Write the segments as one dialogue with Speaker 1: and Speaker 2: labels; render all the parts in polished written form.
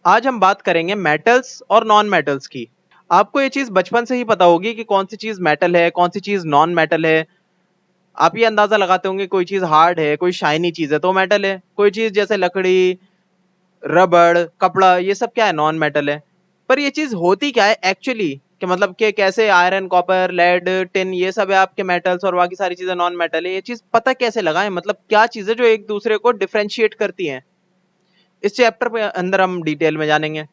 Speaker 1: आज हम बात करेंगे मेटल्स और नॉन मेटल्स की। आपको ये चीज बचपन से ही पता होगी कि कौन सी चीज मेटल है, कौन सी चीज नॉन मेटल है। आप ये अंदाजा लगाते होंगे कोई चीज हार्ड है, कोई शाइनी चीज है तो मेटल है, कोई चीज जैसे लकड़ी, रबड़, कपड़ा, ये सब क्या है, नॉन मेटल है। पर ये चीज होती क्या है एक्चुअली, कि मतलब कि कैसे आयरन, कॉपर, लेड, टिन, ये सब है आपके मेटल्स और बाकी सारी चीजें नॉन मेटल है। ये चीज पता कैसे लगाएं, मतलब क्या चीजें जो एक दूसरे को डिफरेंशिएट करती हैं, इस चैप्टर के अंदर हम डिटेल में जानेंगे।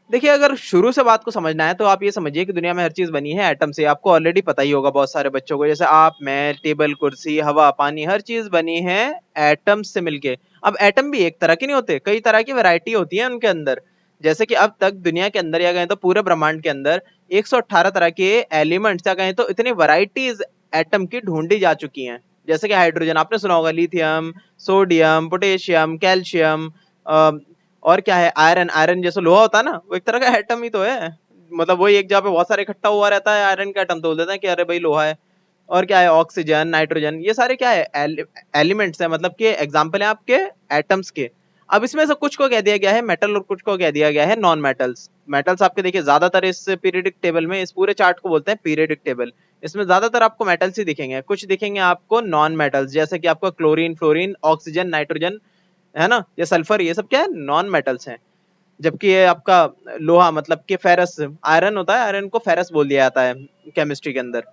Speaker 1: देखिए, अगर शुरू से बात को समझना है तो आप ये समझिए कि दुनिया में हर चीज बनी है एटम से। आपको ऑलरेडी पता ही होगा बहुत सारे बच्चों को, जैसे आप, मैं, टेबल, कुर्सी, हवा, पानी, हर चीज बनी है एटम से मिलके। अब एटम भी एक तरह के नहीं होते, कई तरह की वैरायटी होती है उनके अंदर। जैसे कि अब तक दुनिया के अंदर या कहें तो पूरे ब्रह्मांड के अंदर 118 तरह के एलिमेंट्स या कहें तो इतनी वैरायटीज एटम की ढूंढी जा चुकी हैं। जैसे कि हाइड्रोजन आपने सुना होगा, लिथियम, सोडियम, पोटेशियम, कैल्शियम, और क्या है, आयरन। आयरन जैसे लोहा होता है ना, वो एक तरह का एटम ही तो है। मतलब वही एक जगह पे बहुत सारे इकट्ठा हुआ रहता है, आयरन का एटम तो बोल देते हैं कि अरे भाई लोहा है। और क्या है, ऑक्सीजन, नाइट्रोजन, ये सारे क्या है, एलिमेंट्स है, मतलब कि एग्जाम्पल है आपके एटम्स के। अब इसमें से कुछ को कह दिया गया है मेटल और कुछ को कह दिया गया है नॉन मेटल्स। मेटल्स आपके देखिए ज्यादातर इस पीरियडिक टेबल में, इस पूरे चार्ट को बोलते हैं पीरियडिक टेबल। इसमें ज्यादातर आपको मेटल्स ही दिखेंगे, कुछ दिखेंगे आपको नॉन मेटल्स, जैसे कि आपको क्लोरीन, फ्लोरीन, ऑक्सीजन, नाइट्रोजन, है ना, ये सल्फर, ये सब क्या है, नॉन मेटल्स हैं। जबकि ये आपका लोहा, मतलब कि फेरस, आयरन होता है, आयरन को फेरस बोल दिया जाता है केमिस्ट्री के अंदर।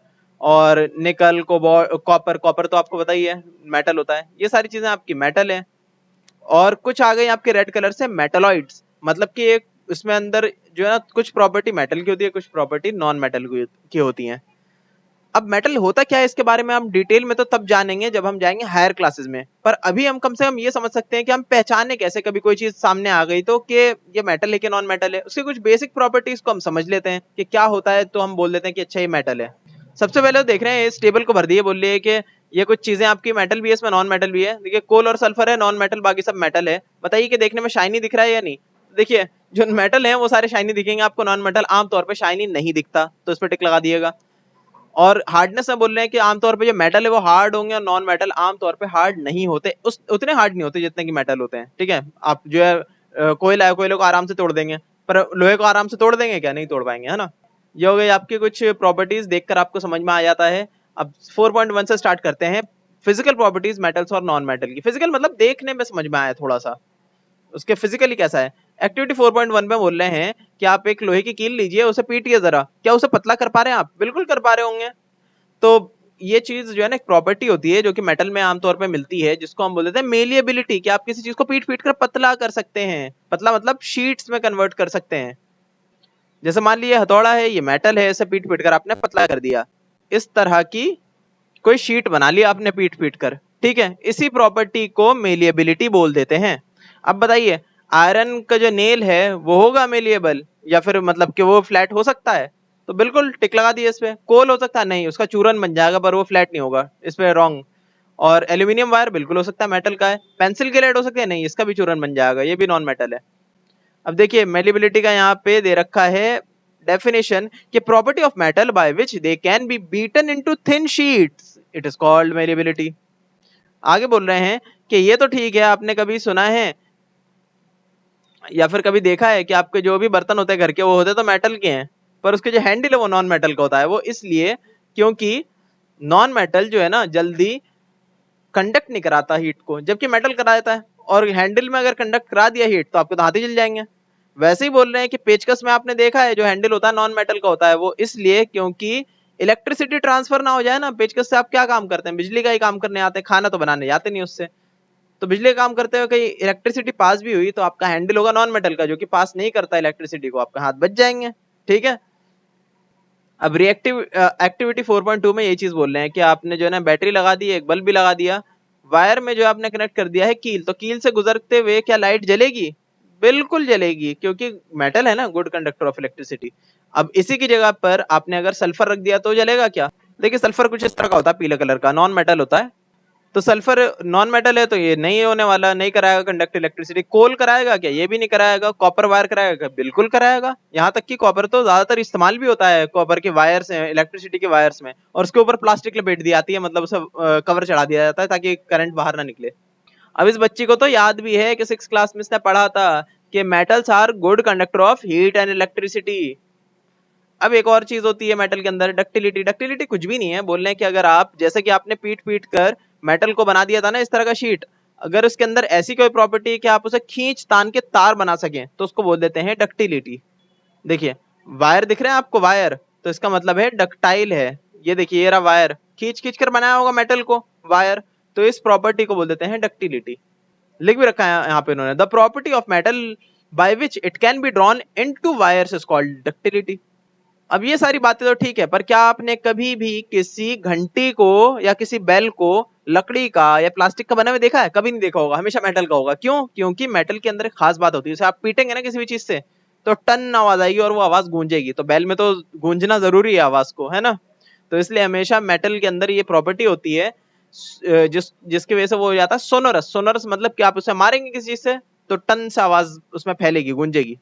Speaker 1: और निकल, कॉपर, कॉपर तो आपको पता ही है मेटल होता है। ये सारी चीजें आपकी मेटल है। और कुछ आ गई आपके रेड कलर से मेटलॉइड्स, मतलब कि एक इसमें अंदर जो है ना, कुछ प्रॉपर्टी मेटल की होती है, कुछ प्रॉपर्टी नॉन मेटल की होती है। अब मेटल होता क्या है इसके बारे में हम डिटेल में तो तब जानेंगे जब हम जाएंगे हायर क्लासेस में। पर अभी हम कम से कम ये समझ सकते हैं कि हम पहचाने कैसे, कभी कोई चीज सामने आ गई तो कि ये मेटल है कि नॉन मेटल है। उसकी कुछ बेसिक प्रॉपर्टीज को हम समझ लेते हैं कि क्या होता है, तो हम बोल देते हैं कि अच्छा ये मेटल है। सबसे पहले तो देख रहे हैं इस टेबल को भर दिए, बोल रही है कि ये कुछ चीजें आपकी मेटल भी है, इसमें नॉन मेटल भी है। देखिए, कोल और सल्फर है नॉन मेटल, बाकी सब मेटल है। बताइए कि देखने में शाइनी दिख रहा है या नहीं। देखिए, जो मेटल है वो सारे शाइनी दिखेंगे आपको, नॉन मेटल आमतौर पर शाइनी नहीं दिखता, तो इस पर टिक लगा दिएगा। और हार्डनेस में बोल रहे हैं कि आमतौर पे जो मेटल है वो हार्ड होंगे और नॉन मेटल आमतौर पे हार्ड नहीं होते, उस उतने हार्ड नहीं होते जितने कि मेटल होते हैं। ठीक है, आप जो है कोयला है, कोयले को आराम से तोड़ देंगे, पर लोहे को आराम से तोड़ देंगे क्या, नहीं तोड़ पाएंगे, है ना। ये हो गई आपकी कुछ प्रॉपर्टीज, देखकर आपको समझ में आ जाता है। अब 4.1 से स्टार्ट करते हैं, फिजिकल प्रॉपर्टीज मेटल्स और नॉन मेटल की। फिजिकल मतलब देखने में समझ में आया थोड़ा सा, उसके फिजिकली कैसा है। एक्टिविटी 4.1 में बोल रहे हैं कि आप एक लोहे की कील लीजिए, उसे पीटिए जरा, क्या उसे पतला कर पा रहे हैं आप, बिल्कुल कर पा रहे होंगे। तो ये चीज जो है ना, एक प्रॉपर्टी होती है जो कि मेटल में आमतौर पे मिलती है, जिसको हम बोल देते हैं मेलिएबिलिटी, कि आप किसी चीज को पीट पीट कर पतला कर सकते हैं। पतला मतलब शीट्स में कन्वर्ट कर सकते हैं। जैसे मान लीजिए हथौड़ा है, ये मेटल है, इसे पीट पीट कर आपने पतला कर दिया। इस तरह की कोई शीट बना ली आपने पीट पीट कर। ठीक है, इसी प्रॉपर्टी को मेलिएबिलिटी बोल देते हैं। अब बताइए, आयरन का जो नेल है वो होगा मेलिएबल, या फिर मतलब कि वो फ्लैट हो सकता है, तो बिल्कुल टिक लगा दिए इस पे। कोल हो सकता है, नहीं, उसका चूरन बन जाएगा पर वो फ्लैट नहीं होगा, इस पे रॉन्ग। और एल्यूमिनियम वायर बिल्कुल हो सकता है, मेटल का है। पेंसिल के लेड हो सकते हैं, नहीं, इसका भी चूरन बन जाएगा, ये भी नॉन मेटल है। अब देखिए, मेलिबिलिटी का यहाँ पे दे रखा है डेफिनेशन, कि property of metal by which they can be beaten into thin sheets, it is called malleability. आगे बोल रहे हैं कि ये तो ठीक है, आपने कभी सुना है या फिर कभी देखा है कि आपके जो भी बर्तन होते हैं घर के, वो होते तो मेटल के हैं, पर उसके जो हैंडल है वो नॉन मेटल का होता है। वो इसलिए क्योंकि नॉन मेटल जो है ना, जल्दी कंडक्ट नहीं कराता हीट को, जबकि मेटल करा देता है। और हैंडल में अगर कंडक्ट करा दिया हीट तो आपके तो हाथ ही जल जाएंगे। वैसे ही बोल रहे हैं कि पेचकस में आपने देखा है जो हैंडल होता है नॉन मेटल का होता है, वो इसलिए क्योंकि इलेक्ट्रिसिटी ट्रांसफर ना हो जाए ना। पेचकस से आप क्या काम करते हैं, बिजली का ही काम करने आते हैं, खाना तो बनाने जाते नहीं उससे। तो बिजली का काम करते हुए कहीं इलेक्ट्रिसिटी पास भी हुई तो आपका हैंडल होगा नॉन मेटल का, जो कि पास नहीं करता इलेक्ट्रिसिटी को, आपका हाथ बच जाएंगे। ठीक है। अब रिएक्टिव एक्टिविटी 4.2 में ये चीज बोल रहे हैं कि आपने जो है ना बैटरी लगा दी, एक बल्ब भी लगा दिया, वायर में जो आपने कनेक्ट कर दिया है कील, तो कील से गुजरते हुए क्या लाइट जलेगी, बिल्कुल जलेगी, क्योंकि मेटल है ना, गुड कंडक्टर ऑफ इलेक्ट्रिसिटी। अब इसी की जगह पर आपने अगर सल्फर रख दिया तो जलेगा क्या। देखिए, सल्फर कुछ इस तरह का होता है, पीले कलर का, नॉन मेटल होता है। तो सल्फर नॉन मेटल है तो ये नहीं होने वाला, नहीं कराएगा कंडक्ट इलेक्ट्रिसिटी। कोल कराएगा क्या, ये भी नहीं कराएगा। कॉपर वायर कराएगा क्या, बिल्कुल कराएगा। यहाँ तक कि कॉपर तो ज्यादातर इस्तेमाल भी होता है कॉपर के वायर्स में, इलेक्ट्रिसिटी के वायर्स में, और उसके ऊपर प्लास्टिक लपेट दी जाती है, मतलब उसे कवर चढ़ा दिया जाता है ताकि करंट बाहर ना निकले। अब इस बच्ची को तो याद भी है कि 6th क्लास में इसने पढ़ा था कि metals are good conductor of heat and electricity. अब एक और चीज होती है मेटल के अंदर, डक्टिलिटी। डक्टिलिटी कुछ भी नहीं है, बोल रहे हैं कि अगर आप, जैसे कि आपने पीट पीट कर मेटल को बना दिया था ना इस तरह का शीट, अगर उसके अंदर ऐसी कोई प्रॉपर्टी है कि आप उसे खींच तान के तार बना सकें तो उसको बोल देते हैं डक्टिलिटी। देखिए वायर दिख रहे हैं आपको, वायर, तो इसका मतलब है डक्टाइल है। ये देखिए ये रहा वायर, खींच खींच कर बनाया होगा मेटल को वायर, तो इस प्रॉपर्टी को बोल देते हैं डक्टिलिटी। लिख भी रखा है यहाँ पे इन्होंने, the property of metal by which it can be drawn into wires is called ductility. अब ये सारी बातें तो ठीक है, पर क्या आपने कभी भी किसी घंटी को या किसी बेल को लकड़ी का या प्लास्टिक का बना हुआ देखा है? कभी नहीं देखा होगा, हमेशा मेटल का होगा। क्यों? क्योंकि मेटल के अंदर एक खास बात होती है, जैसे आप पीटेंगे ना किसी भी चीज से तो टन आवाज आएगी और वो आवाज गूंजेगी, तो बेल में तो गूंजना जरूरी है आवाज को, है ना। तो इसलिए हमेशा मेटल के अंदर ये प्रॉपर्टी होती है जिसकी वजह से वो हो जाता है सोनोरस। सोनोरस मतलब कि आप उसे मारेंगे किसी चीज से तो टन से आवाज उसमें फैलेगी, गूंजेगी।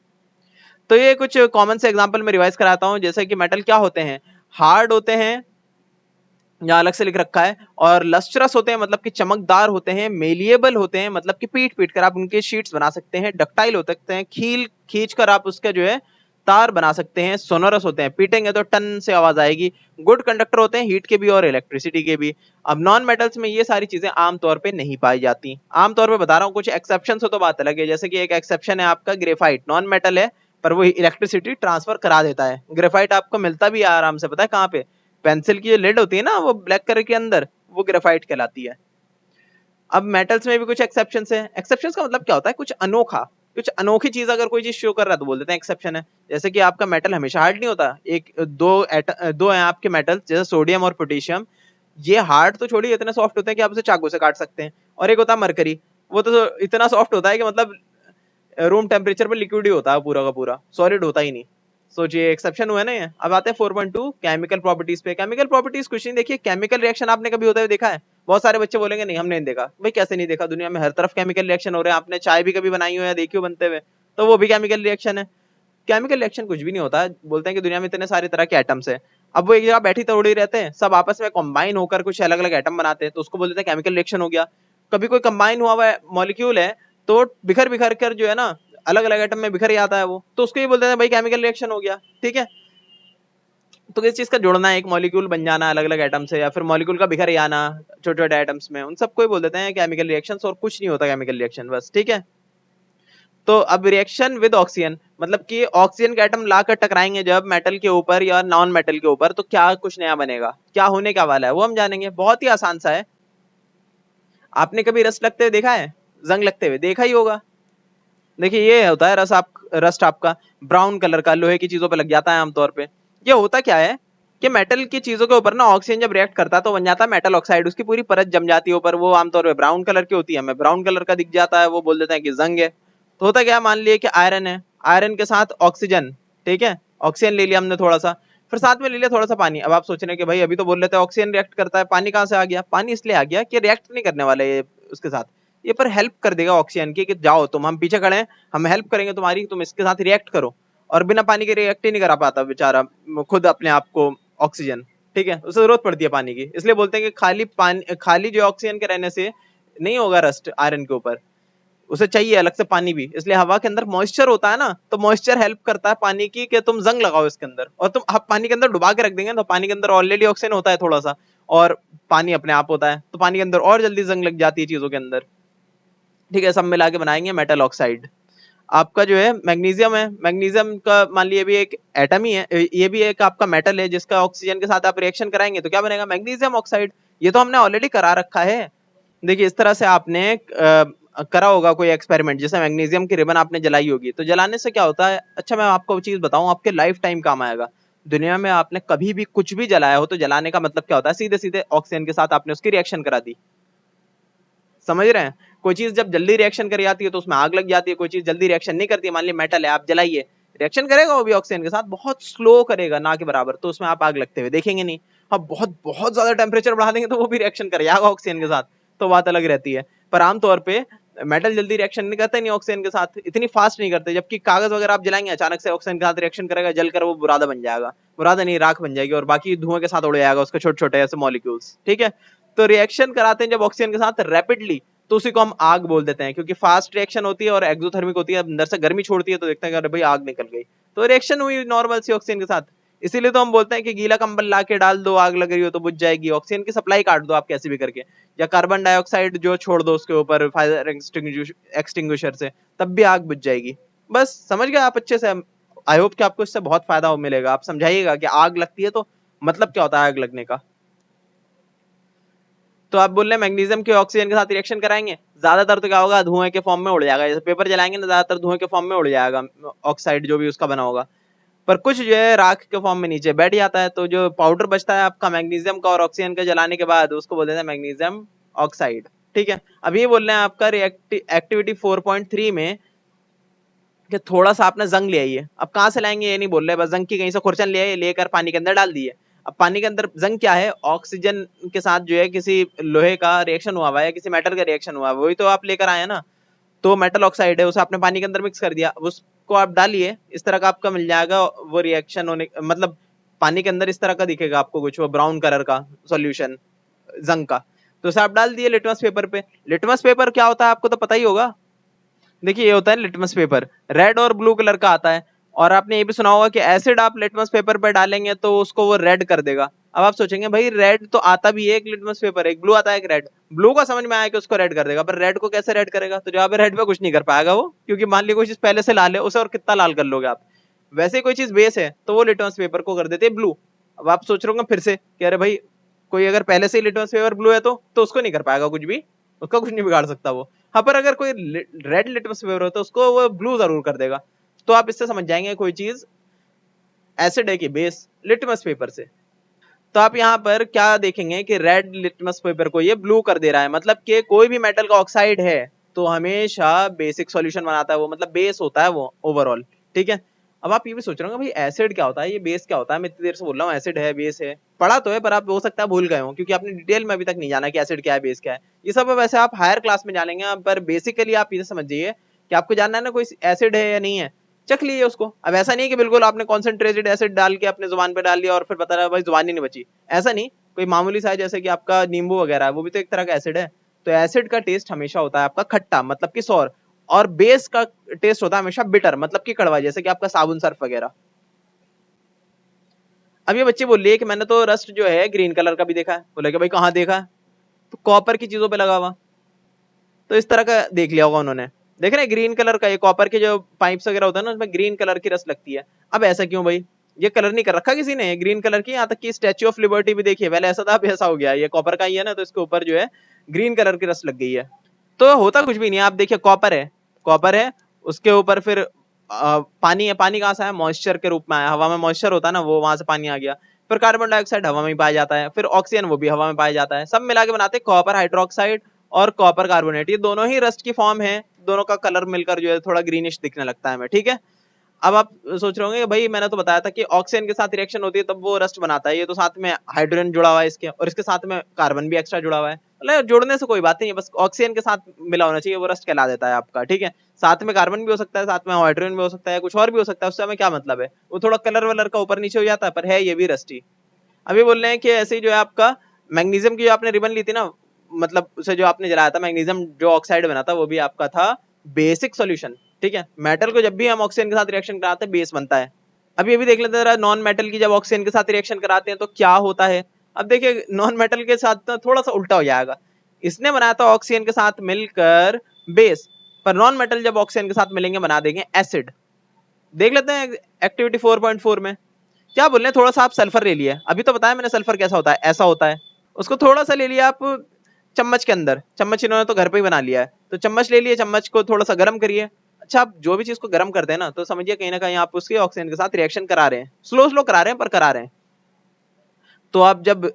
Speaker 1: तो ये कुछ कॉमन से एग्जांपल में रिवाइज कराता हूं, जैसे कि मेटल क्या होते हैं, हार्ड होते हैं, यहाँ अलग से लिख रखा है, और लस्ट्रस होते हैं मतलब कि चमकदार होते हैं, मेलिएबल होते हैं मतलब कि पीट पीट कर आप उनके शीट्स बना सकते हैं, डक्टाइल हो सकते हैं, खींच कर आप उसका जो है तार बना सकते हैं, सोनोरस होते हैं, पीटेंगे तो टन से आवाज आएगी, गुड कंडक्टर होते हैं हीट के भी और इलेक्ट्रिसिटी के भी। अब नॉन मेटल्स में ये सारी चीजें आमतौर पे नहीं पाई जाती, आमतौर पे बता रहा हूँ, कुछ एक्सेप्शन हो तो बात अलग है। जैसे कि एक एक्सेप्शन है आपका ग्रेफाइट, नॉन मेटल है पर वो इलेक्ट्रिसिटी ट्रांसफर करा देता है। ग्रेफाइट आपको मिलता भी है आराम से, पता है कहाँ पे? पेंसिल की जो लेड होती है ना वो ब्लैक कलर के अंदर, वो ग्रेफाइट कहलाती है। अब मेटल्स में भी कुछ एक्सेप्शंस है। एक्सेप्शंस का मतलब क्या होता है? कुछ अनोखा, कुछ अनोखी चीज अगर कोई चीज शो कर रहा है तो बोल देते हैं एक्सेप्शन है। जैसे कि आपका मेटल हमेशा हार्ड नहीं होता, एक दो हैं आपके मेटल्स, जैसे सोडियम और पोटेशियम, ये हार्ड तो छोड़िए इतने सॉफ्ट होते हैं कि आप उसे चाकू से काट सकते हैं। और एक होता है मरकरी, वो तो इतना सॉफ्ट होता है कि मतलब रूम टेम्परेचर पर लिक्विड ही होता है पूरा का पूरा, सॉलिड होता ही नहीं। सोचिए एक्सेप्शन हुआ ना ये। अब आते हैं 4.2 केमिकल प्रॉपर्टीज पे। केमिकल प्रॉपर्टीज कुछ नहीं, देखिए केमिकल रिएक्शन आपने कभी होते हुए देखा है? बहुत सारे बच्चे बोलेंगे नहीं हमने नहीं देखा। भाई कैसे नहीं देखा, दुनिया में हर तरफ केमिकल रिएक्शन हो रहे हैं, आपने चाय भी कभी बनाई हो या देखी हो बनते हुए, तो वो भी केमिकल रिएक्शन है। केमिकल रिएक्शन कुछ भी नहीं होता है, बोलते हैं कि दुनिया में इतने सारे तरह के एटम्स है, अब वो एक जगह बैठी थोड़ी रहते हैं, सब आपस में कंबाइन होकर कुछ अलग अलग एटम बनाते हैं, तो उसको बोलते हैं केमिकल रिएक्शन हो गया। कभी कोई कंबाइन हुआ हुआ मॉलिक्यूल है तो बिखर बिखर कर जो है ना अलग अलग एटम में बिखर जाता है वो, तो उसको ये बोलते हैं भाई केमिकल रिएक्शन हो गया, ठीक है। तो किस चीज का जुड़ना है, एक मॉलिक्यूल बन जाना अलग अलग एटम से, या फिर मॉलिक्यूल का बिखर जाना छोटे छोटे एटम्स में, उन सबको ही बोल देते हैं केमिकल रिएक्शंस, और कुछ नहीं होता केमिकल रिएक्शन, बस, ठीक है। तो अब रिएक्शन विद ऑक्सीजन मतलब कि ऑक्सीजन के एटम लाकर टकराएंगे जब मेटल के ऊपर या नॉन मेटल के ऊपर, तो क्या कुछ नया बनेगा, क्या होने का वाला है वो हम जानेंगे। बहुत ही आसान सा है। आपने कभी रस्ट लगते हुए देखा है? जंग लगते हुए देखा ही होगा। देखिए ये होता है रस्ट आपका ब्राउन कलर का लोहे की चीजों पे लग जाता है आमतौर पे। ये होता क्या है कि मेटल की चीजों के ऊपर ना ऑक्सीजन जब रिएक्ट करता है तो बन जाता है मेटल ऑक्साइड, उसकी पूरी परत जम जाती है ऊपर, वो आमतौर पे ब्राउन कलर की होती है, हमें ब्राउन कलर का दिख जाता है, वो बोल देते हैं कि जंग है। तो होता क्या, मान लिया कि आयरन है, आयरन के साथ ऑक्सीजन, ठीक है, ऑक्सीजन ले लिया हमने थोड़ा सा, फिर साथ में ले लिया थोड़ा सा पानी। अब आप सोच रहे हैं कि भाई अभी तो बोल रहे थे ऑक्सीजन रिएक्ट करता है, पानी कहाँ से आ गया? पानी इसलिए आ गया कि रिएक्ट नहीं करने वाला है उसके साथ, ये पर हेल्प कर देगा ऑक्सीजन की, कि जाओ तुम, हम पीछे खड़े हैं, हम हेल्प करेंगे तुम्हारी, तुम इसके साथ रिएक्ट करो। और बिना पानी के रिएक्ट ही नहीं करा पाता बेचारा खुद अपने आप को ऑक्सीजन, ठीक है, उसे जरूरत पड़ती है पानी की, इसलिए बोलते हैं कि खाली पानी, खाली जो ऑक्सीजन के रहने से नहीं होगा रस्ट आयरन के ऊपर, उसे चाहिए अलग से पानी भी। इसलिए हवा के अंदर मॉइस्चर होता है ना, तो मॉइस्चर हेल्प करता है पानी की कि तुम जंग लगाओ इसके अंदर, और तुम आप पानी के अंदर डुबा के रख देंगे तो पानी के अंदर ऑलरेडी ऑक्सीजन होता है थोड़ा सा, और पानी अपने आप होता है, तो पानी के अंदर और जल्दी जंग लग जाती है चीजों के अंदर, ठीक है। सब मिला के बनाएंगे मेटल ऑक्साइड। आपका जो है मैग्नीशियम है, मैग्नीशियम का मान लिया भी एक एटम ही है, ये भी एक आपका मेटल है जिसका ऑक्सीजन के साथ आप रिएक्शन कराएंगे तो क्या बनेगा? Magnesium oxide. ये तो हमने ऑलरेडी करा रखा है। देखिए इस तरह से आपने करा होगा कोई एक्सपेरिमेंट, जैसे मैग्नीशियम की रिबन आपने जलाई होगी, तो जलाने से क्या होता है? अच्छा मैं आपको चीज बताऊं, आपके लाइफ टाइम काम आएगा। दुनिया में आपने कभी भी कुछ भी जलाया हो तो जलाने का मतलब क्या होता है? सीधे सीधे ऑक्सीजन के साथ आपने उसकी रिएक्शन करा दी, समझ रहे हैं? कोई चीज जब जल्दी रिएक्शन कर जाती है तो उसमें आग लग जाती है, कोई चीज जल्दी रिएक्शन नहीं करती है, मान ली मेटल है आप जलाइए, रिएक्शन करेगा वो भी ऑक्सीजन के साथ, बहुत स्लो करेगा ना के बराबर, तो उसमें आप आग लगते हुए देखेंगे नहीं। हाँ बहुत बहुत ज्यादा टेम्परेचर बढ़ा देंगे तो वो भी रिएक्शन करेगा ऑक्सीजन के साथ, तो बात अलग रहती है। पर आमतौर पे मेटल जल्दी रिएक्शन नहीं करते, नहीं ऑक्सीजन के साथ इतनी फास्ट नहीं करते, जबकि कागज वगैरह आप जलाएंगे अचानक से ऑक्सीजन के साथ रिएक्शन करेगा, जलकर वो बुरादा बन जाएगा, बुरादा नहीं राख बन जाएगी, और बाकी धुएं के साथ उड़ जाएगा उसके छोटे छोटे ऐसे मॉलिक्यूल्स, ठीक है। तो रिएक्शन कराते हैं जब ऑक्सीजन के साथ रैपिडली, तो उसी को हम आग बोल देते हैं, क्योंकि फास्ट रिएक्शन होती है और एक्सोथर्मिक होती है, अंदर से गर्मी छोड़ती है, तो देखते हैं अरे भाई आग निकल गई, तो रिएक्शन हुई नॉर्मल सी ऑक्सीजन के साथ। इसीलिए तो हम बोलते हैं कि गीला कंबल ला के डाल दो, आग लग रही हो तो बुझ जाएगी, ऑक्सीजन की सप्लाई काट दो आप कैसे भी करके, या कार्बन डाइऑक्साइड जो छोड़ दो उसके ऊपर फायर एक्सटिंग्विशर से, तब भी आग बुझ जाएगी। बस समझ गए आप अच्छे से। आई होप कि आपको इससे बहुत फायदा मिलेगा। आप समझाइएगा कि आग लगती है तो मतलब क्या होता है आग लगने का। तो आप बोल रहे हैं मैग्नीशियम के ऑक्सीजन के साथ रिएक्शन कराएंगे, ज्यादातर तो क्या होगा, धुएं के फॉर्म में उड़ जाएगा, जैसे पेपर जलाएंगे ना ज्यादातर धुएं के फॉर्म में उड़ जाएगा ऑक्साइड जो भी उसका बना होगा, पर कुछ जो है राख के फॉर्म में नीचे बैठ जाता है। तो जो पाउडर बचता है आपका मैग्नीशियम का और ऑक्सीजन का जलाने के बाद, उसको बोलते हैं मैग्नीशियम ऑक्साइड। ठीक है, अब ये बोल रहे हैं आपका एक्टिविटी 4.3 में कि थोड़ा सा आपने जंग ले आइए। अब कहाँ से लाएंगे ये नहीं बोल रहे, बस जंग की कहीं से खुरचन ले आइए, लेकर पानी के अंदर डाल दिए। अब पानी के अंदर जंग क्या है, ऑक्सीजन के साथ जो है किसी लोहे का रिएक्शन हुआ है, किसी मेटल का रिएक्शन हुआ है, वही तो आप लेकर आए ना, तो मेटल ऑक्साइड है, उसे आपने पानी के अंदर मिक्स कर दिया, उसको आप डालिए, इस तरह का आपका मिल जाएगा वो रिएक्शन होने, मतलब पानी के अंदर इस तरह का दिखेगा आपको कुछ वो ब्राउन कलर का सॉल्यूशन जंग का। तो उसे आप डाल दिए लिटमस पेपर पे। लिटमस पेपर क्या होता है आपको तो पता ही होगा। देखिए ये होता है लिटमस पेपर, रेड और ब्लू कलर का आता है, और आपने ये भी सुना होगा कि एसिड आप लिटमस पेपर पर डालेंगे तो उसको वो रेड कर देगा। अब आप सोचेंगे भाई रेड तो आता भी है एक लिटमस पेपर, एक ब्लू आता है एक रेड, ब्लू का समझ में आया कि उसको रेड कर देगा, पर रेड को कैसे रेड करेगा, तो जवाब है रेड पे कुछ नहीं कर पाएगा वो, क्योंकि मान लीजिए कोई चीज पहले से लाल है, उसे और कितना लाल कर लोगे आप। वैसे ही कोई चीज बेस है तो वो लिटमस पेपर को कर देते हैं ब्लू। अब आप सोच रहे होंगे फिर से कि अरे भाई कोई अगर पहले से ही लिटमस पेपर ब्लू है तो उसको नहीं कर पाएगा कुछ भी, उसका कुछ नहीं बिगाड़ सकता वो। हाँ, पर अगर कोई रेड लिटमस पेपर हो तो उसको वो ब्लू जरूर कर देगा। तो आप इससे समझ जाएंगे कोई चीज एसिड है कि बेस, लिटमस पेपर से। तो आप यहाँ पर क्या देखेंगे कि रेड लिटमस पेपर को ये ब्लू कर दे रहा है, मतलब कि कोई भी मेटल का ऑक्साइड है तो हमेशा बेसिक सॉल्यूशन बनाता है वो, मतलब बेस होता है वो ओवरऑल। ठीक है, अब आप ये भी सोच रहे हो भाई एसिड क्या होता है, ये बेस क्या होता है, मैं इतनी देर से बोल रहा हूँ एसिड है बेस है, पढ़ा तो है पर आप हो सकता है भूल गए हो, क्योंकि आपने डिटेल में अभी तक नहीं जाना कि एसिड क्या है बेस क्या है। ये सब वैसे आप हायर क्लास में जानेंगे, पर बेसिकली आप ये समझिए कि आपको जानना है ना कोई एसिड है या नहीं है, चख लीजिए उसको। अब ऐसा नहीं है कि बिल्कुल आपने कॉन्सेंट्रेटेड एसिड डाल के अपने जुबान पे डाल दिया और फिर बता रहा है भाई जुबान ही नहीं बची, ऐसा नहीं। कोई मामूली सा है जैसे कि आपका नींबू वगैरह है, वो भी तो एक तरह का एसिड है। तो एसिड का टेस्ट हमेशा होता है आपका खट्टा, मतलब कि सौर, और बेस का टेस्ट होता है हमेशा बिटर, मतलब कि कड़वा, जैसे कि आपका साबुन सर्फ वगैरह। अब ये बच्चे बोल रही है कि मैंने तो रस्ट जो है ग्रीन कलर का भी देखा है। बोले कि भाई कहाँ देखा है, तो कॉपर की चीजों पे लगा हुआ, तो इस तरह का देख लिया होगा उन्होंने। देख रहे हैं ग्रीन कलर का, ये कॉपर के जो पाइप्स वगैरह होता है ना उसमें ग्रीन कलर की रस लगती है। अब ऐसा क्यों भाई, ये कलर नहीं कर रखा किसी ने ग्रीन कलर की, यहाँ तक कि स्टैच्यू ऑफ लिबर्टी भी देखिए, पहले ऐसा था अब ऐसा हो गया, ये कॉपर का ही है ना, तो इसके ऊपर जो है ग्रीन कलर की रस लग गई है। तो होता कुछ भी नहीं है, आप देखिए कॉपर है, कॉपर है, उसके ऊपर फिर पानी है, पानी कहाँ से आया, मॉइस्चर के रूप में आया, हवा में मॉइस्चर होता है ना, वो वहां से पानी आ गया। फिर कार्बन डाइऑक्साइड हवा में ही पाया जाता है, फिर ऑक्सीजन वो भी हवा में पाया जाता है, सब मिला के बनाते हैं कॉपर हाइड्रोक्साइड और कॉपर कार्बोनेट। ये दोनों ही रस्ट की फॉर्म है, दोनों का कलर मिलकर जो है थोड़ा ग्रीनिश दिखने लगता है हमें। ठीक है, अब आप सोच रहे होंगे भाई मैंने तो बताया था कि ऑक्सीजन के साथ रिएक्शन होती है तब वो रस्ट बनाता है, ये तो साथ में हाइड्रोजन जुड़ा हुआ है इसके, और इसके साथ में कार्बन भी एक्स्ट्रा जुड़ा हुआ है, मतलब जोड़ने से कोई बात नहीं है, बस ऑक्सीजन के साथ मिला होना चाहिए, वो रस्ट कहला देता है आपका। ठीक है, साथ में कार्बन भी हो सकता है, साथ में हाइड्रोजन भी हो सकता है, कुछ और भी हो सकता है, उससे हमें क्या मतलब है, वो थोड़ा कलर वलर का ऊपर नीचे हो जाता है, पर है ये भी रस्टी। अभी बोल रहे हैं कि ऐसे ही जो है आपका मैग्नीशियम की जो आपने रिबन ली थी ना, मतलब उसे जो आपने जलाया था, मैग्नीशियम जो ऑक्साइड बना था वो भी आपका था बेसिक सॉल्यूशन। ठीक है, मेटल को जब भी हम ऑक्सीजन के साथ रिएक्शन कराते हैं बेस बनता है। अभी अभी देख लेते हैं नॉन मेटल की जब ऑक्सीजन के साथ रिएक्शन कराते हैं तो क्या होता है। अब देखिए नॉन मेटल के साथ तो थोड़ा सा उल्टा हो जाएगा, इसने बनाया था ऑक्सीजन के साथ मिलकर बेस, पर नॉन मेटल जब ऑक्सीजन के साथ मिलेंगे बना देंगे एसिड। देख लेते हैं एक्टिविटी 4.4 में क्या बोल रहे हैं, थोड़ा सा आप सल्फर ले लिया, अभी तो बताया मैंने सल्फर कैसा होता है, ऐसा होता है। उसको थोड़ा सा ले लिया आप चम्मच के अंदर, चम्मच इन्होंने तो घर पे ही बना लिया है, तो चम्मच ले लिए, चम्मच को थोड़ा सा गर्म करिए। अच्छा, आप जो भी चीज को गर्म करते हैं ना तो समझिए कहीं ना कहीं आप उसके ऑक्सीजन के साथ रिएक्शन करा रहे हैं, स्लो स्लो करा रहे हैं पर करा रहे हैं। तो आप जब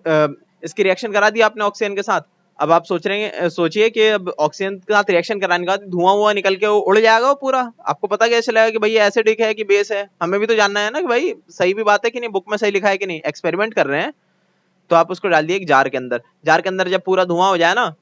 Speaker 1: इसकी रिएक्शन करा दी आपने ऑक्सीजन के साथ, अब आप सोचिए कि अब ऑक्सीजन के साथ रिएक्शन कराने के बाद धुआं हुआ निकल के वो उड़ जाएगा वो पूरा, आपको पता कैसे चलेगा कि भाई ये एसिडिक है कि बेस है, हमें भी तो जानना है ना कि भाई सही भी बात है कि नहीं, बुक में सही लिखा है कि नहीं, एक्सपेरिमेंट कर रहे हैं। तो आप उसको डाल दिए एक जार के अंदर, जार के अंदर जब पूरा धुआं हो जाए ना,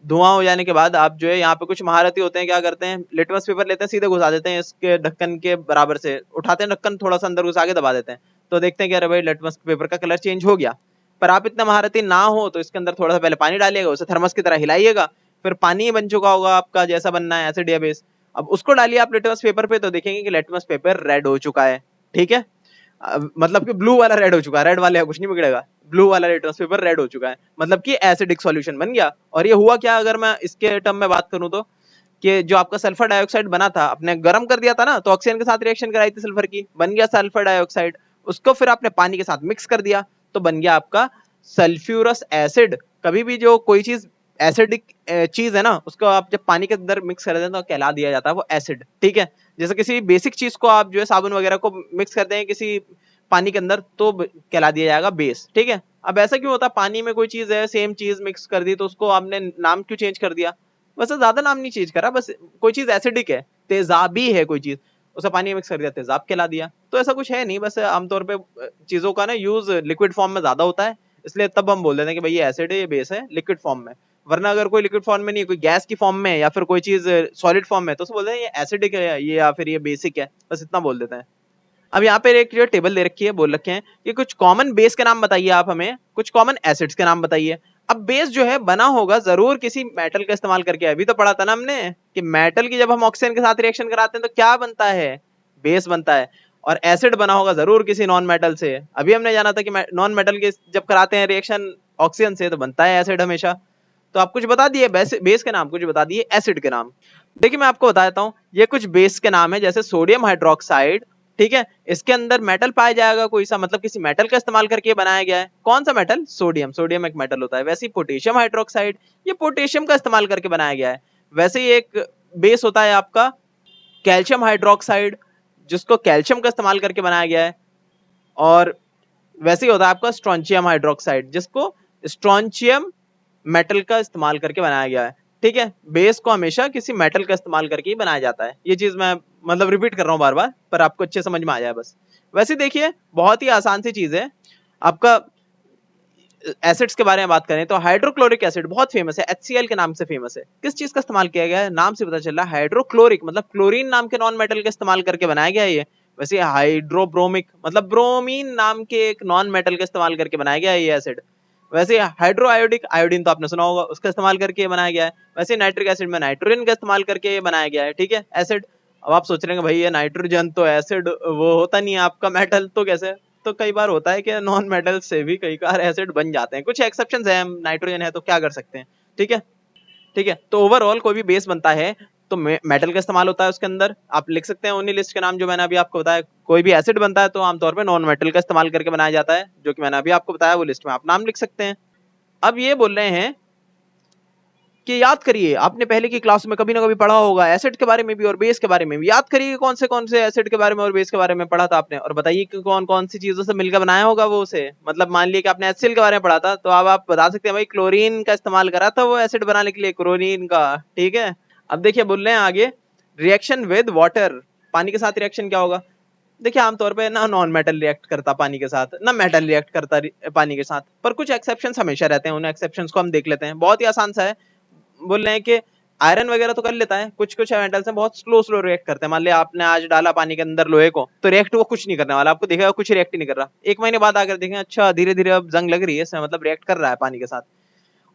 Speaker 1: धुआं हो जाने के बाद आप जो है यहाँ पे कुछ महारथी होते हैं, क्या करते हैं लिटमस पेपर लेते हैं, सीधे घुसा देते हैं इसके ढक्कन के बराबर से, उठाते हैं ढक्कन थोड़ा सा अंदर घुसा के दबा देते हैं, तो देखते हैं कि अरे भाई लिटमस पेपर का कलर चेंज हो गया। पर आप इतना महारथी ना हो तो इसके अंदर थोड़ा सा पहले पानी डालिएगा, उसे थर्मस की तरह हिलाइएगा, फिर पानी बन चुका होगा आपका, जैसा बनना है एसिड या बेस। अब उसको डालिए आप लिटमस पेपर पे, तो देखेंगे कि लिटमस पेपर रेड हो चुका है, ठीक है। मतलब कि ब्लू वाला रेड हो चुका है, रेड वाले कुछ नहीं बिगड़ेगा, ब्लू वाला लिटमस पेपर रेड हो चुका है, मतलब कि एसिडिक सॉल्यूशन बन गया। और ये हुआ क्या, अगर मैं इसके टर्म में बात करूं तो, कि जो आपका सल्फर डाइऑक्साइड बना था, आपने गर्म कर दिया था ना, तो ऑक्सीजन के साथ रिएक्शन कराई थी सल्फर की, बन गया सल्फर डाइऑक्साइड। उसको फिर आपने पानी के साथ मिक्स कर दिया, तो बन गया आपका सल्फ्यूरस एसिड। कभी भी जो कोई चीज एसिडिक चीज है ना, उसको आप जब पानी के अंदर मिक्स कर देते हैं तो कहला दिया जाता है वो एसिड, ठीक है। जैसे किसी बेसिक चीज को आप जो है साबुन वगैरह को मिक्स करते हैं किसी पानी के अंदर, तो कहला दिया जाएगा बेस, ठीक है। अब ऐसा क्यों होता है, पानी में कोई चीज है, सेम चीज मिक्स कर दी, तो उसको आपने नाम क्यों चेंज कर दिया? वैसे ज्यादा नाम नहीं चेंज करा, बस कोई चीज एसिडिक है, तेजाबी है कोई चीज, उसे पानी में मिक्स कर दिया, तेजाब कहला दिया। तो ऐसा कुछ है नहीं, बस आमतौर पे चीजों का ना यूज लिक्विड फॉर्म में ज्यादा होता है, इसलिए तब हम बोल देते हैं कि भाई ये एसिड है, ये बेस है, लिक्विड फॉर्म में। वरना अगर कोई लिक्विड फॉर्म में नहीं, कोई गैस की फॉर्म में या फिर कोई चीज सॉलिड फॉर्म में, तो उसे बोलते हैं ये एसिडिक है ये, या फिर ये बेसिक है, बस इतना बोल देते हैं। अब यहाँ पे एक जो टेबल दे रखी है, बोल रखे हैं कि कुछ कॉमन बेस के नाम बताइए, आप हमें कुछ कॉमन एसिड्स के नाम बताइए। अब बेस जो है बना होगा जरूर किसी मेटल का इस्तेमाल करके, अभी तो पढ़ा था ना हमने कि मेटल की जब हम ऑक्सीजन के साथ रिएक्शन कराते हैं तो क्या बनता है, बेस बनता है। और एसिड बना होगा जरूर किसी नॉन मेटल से, अभी हमने जाना था कि नॉन मेटल के जब कराते हैं रिएक्शन ऑक्सीजन से तो बनता है एसिड हमेशा। तो आप कुछ बता दिए बेस के नाम, कुछ बता दिए एसिड के नाम। देखिए मैं आपको बता देता हूँ, ये कुछ बेस के नाम है, जैसे सोडियम हाइड्रोक्साइड, ठीक है। इसके अंदर मेटल पाया जाएगा कोई सा, मतलब किसी मेटल का इस्तेमाल करके बनाया गया है। कौन सा मेटल? सोडियम, सोडियम एक मेटल होता है। वैसे ही पोटेशियम हाइड्रोक्साइड, ये पोटेशियम का इस्तेमाल करके बनाया गया है। वैसे ही एक बेस होता है आपका कैल्शियम हाइड्रोक्साइड, जिसको कैल्शियम का इस्तेमाल करके बनाया गया है। और वैसे ही होता है आपका स्ट्रोंशियम हाइड्रोक्साइड, जिसको स्ट्रोंशियम मेटल का इस्तेमाल करके बनाया गया है, ठीक है। बेस को हमेशा किसी मेटल का इस्तेमाल करके ही बनाया जाता है। ये चीज मैं मतलब रिपीट कर रहा हूँ बार बार, पर आपको अच्छे समझ में आ जाए बस। वैसे देखिए बहुत ही आसान सी चीज है। आपका एसिड्स के बारे में बात करें तो हाइड्रोक्लोरिक एसिड बहुत फेमस है, HCl के नाम से फेमस है। किस चीज का इस्तेमाल किया गया है? नाम से पता चल रहा है हाइड्रोक्लोरिक, मतलब क्लोरीन नाम के नॉन मेटल का इस्तेमाल करके बनाया गया है ये। वैसे हाइड्रोब्रोमिक मतलब ब्रोमीन नाम के एक नॉन मेटल का इस्तेमाल करके बनाया गया है ये एसिड। वैसे हाइड्रो आयोडिक, आयोडीन तो आपने सुना होगा, उसका इस्तेमाल करके बनाया गया है। वैसे नाइट्रिक एसिड में नाइट्रोजन का इस्तेमाल करके ये बनाया गया है, ठीक है, एसिड। अब आप सोच रहे हैं भाई ये नाइट्रोजन तो एसिड वो होता नहीं है आपका मेटल, तो कैसे? तो कई बार होता है कि नॉन मेटल से भी कई बार एसिड बन जाते हैं, कुछ एक्सेप्शंस हैं, नाइट्रोजन है तो क्या कर सकते हैं, ठीक है। ठीक है, तो ओवरऑल कोई भी बेस बनता है तो मेटल का इस्तेमाल होता है उसके अंदर। आप लिख सकते हैं उन्हीं लिस्ट के नाम जो मैंने अभी आपको बताया। कोई भी एसिड बनता है तो आमतौर पे नॉन मेटल का इस्तेमाल करके बनाया जाता है, जो कि मैंने अभी आपको बताया, वो लिस्ट में आप नाम लिख सकते हैं। अब ये बोल रहे हैं कि याद करिए, आपने पहले की क्लास में कभी ना कभी पढ़ा होगा एसिड के बारे में भी और बेस के बारे में भी। याद करिए कौन से एसिड के बारे में और बेस के बारे में पढ़ा था आपने, और बताइए कि कौन कौन सी चीजों से मिलकर बनाया होगा वो उसे। मतलब मान लिया कि आपने HCl के बारे में पढ़ा था, तो अब आप बता सकते हैं भाई क्लोरीन का इस्तेमाल करा था वो एसिड बनाने के लिए, क्लोरीन का, ठीक है। अब देखिए बोल रहे हैं आगे, रिएक्शन विद वाटर, पानी के साथ रिएक्शन क्या होगा? देखिए आमतौर पे ना नॉन मेटल रिएक्ट करता पानी के साथ, ना मेटल रिएक्ट करता पानी के साथ, पर कुछ एक्सेप्शंस हमेशा रहते हैं। उन एक्सेप्शंस को हम देख लेते हैं, बहुत ही आसान सा है। बोल रहे हैं कि आयरन वगैरह तो कर लेता है, कुछ कुछ मेटल्स हैं बहुत स्लो स्लो रिएक्ट करते हैं। मान लिया आपने आज डाला पानी के अंदर लोहे को, तो रिएक्ट वो कुछ नहीं करने वाला, आपको देखेगा कुछ रिएक्ट नहीं कर रहा। 1 महीने बाद आकर देखें अच्छा धीरे धीरे अब जंग लग रही है इसमें, मतलब रिएक्ट कर रहा है पानी के साथ।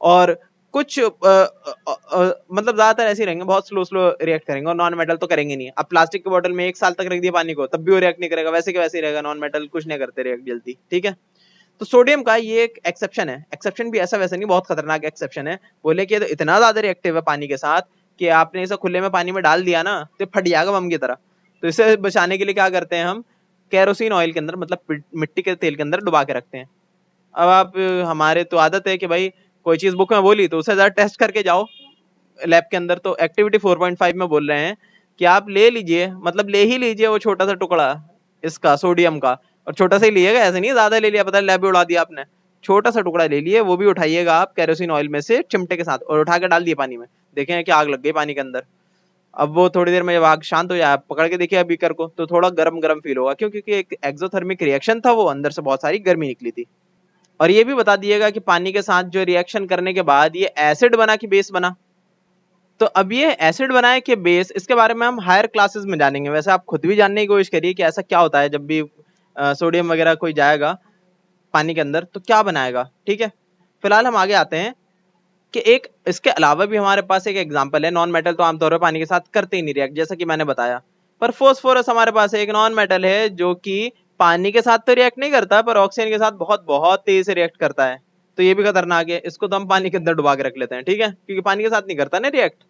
Speaker 1: और कुछ मतलब ज्यादातर ऐसे ही रहेंगे, बहुत स्लो स्लो रिएक्ट करेंगे, और नॉन मेटल तो करेंगे नहीं। अब प्लास्टिक की बोतल में 1 साल तक रख दिया पानी को, तब भी वो रिएक्ट नहीं करेगा, वैसे के वैसे ही रहेगा। नॉन मेटल कुछ नहीं करते रिएक्ट जल्दी, ठीक है। तो सोडियम का ये एक एक्सेप्शन है, एक्सेप्शन भी ऐसा वैसा नहीं, बहुत खतरनाक एक्सेप्शन है। बोले कि तो इतना ज्यादा रिएक्टिव है पानी के साथ कि आपने इसे खुले में पानी में डाल दिया ना तो फट जाएगा बम की तरह। तो इसे बचाने के लिए क्या करते हैं हम, केरोसिन ऑयल के अंदर, मतलब मिट्टी के तेल के अंदर डुबा के रखते हैं। अब आप हमारे तो आदत है कि भाई कोई चीज बुक में बोली तो उसे जरा टेस्ट करके जाओ लैब के अंदर। तो एक्टिविटी 4.5 में बोल रहे हैं कि आप ले लीजिए, मतलब ले ही लीजिए वो छोटा सा टुकड़ा इसका सोडियम का, और छोटा सा ही लीजिएगा, ऐसे नहीं ज्यादा ले लिया पता लैब में उड़ा दिया आपने। छोटा सा टुकड़ा ले लिए, वो भी उठाइएगा आप केरोसिन ऑयल में से चिमटे के साथ, और उठा के डाल दिए पानी में। देखें कि आग लग गई पानी के अंदर। अब वो थोड़ी देर में जब आग शांत हो जाए, पकड़ के देखिए बीकर को, तो थोड़ा गरम गरम फील होगा, क्यों? क्योंकि एक एक्सोथर्मिक रिएक्शन था, वो अंदर से बहुत सारी गर्मी निकली थी। और ये भी बता दिएगा कि पानी के साथ जो रिएक्शन करने के बाद ये एसिड बना कि बेस बना। तो अब ये एसिड बनाए कि बेस, इसके बारे में हम हायर क्लासेस में जानेंगे। वैसे आप खुद भी जानने की कोशिश करिए कि ऐसा क्या होता है जब भी सोडियम वगैरह कोई जाएगा पानी के अंदर तो क्या बनाएगा, ठीक है। फिलहाल हम आगे आते हैं कि एक इसके अलावा भी हमारे पास एक एग्जांपल है, नॉन मेटल तो आमतौर पर पानी के साथ करते ही नहीं रिएक्ट, जैसा कि मैंने बताया, पर फोस्फोरस हमारे पास एक नॉन मेटल है जो कि पानी के साथ तो रिएक्ट नहीं करता, पर ऑक्सीजन के साथ बहुत बहुत तेज से रिएक्ट करता है। तो ये भी खतरनाक है, इसको तो हम पानी के अंदर डुबा के रख लेते हैं, ठीक है, क्योंकि पानी के साथ नहीं करता ना रिएक्ट।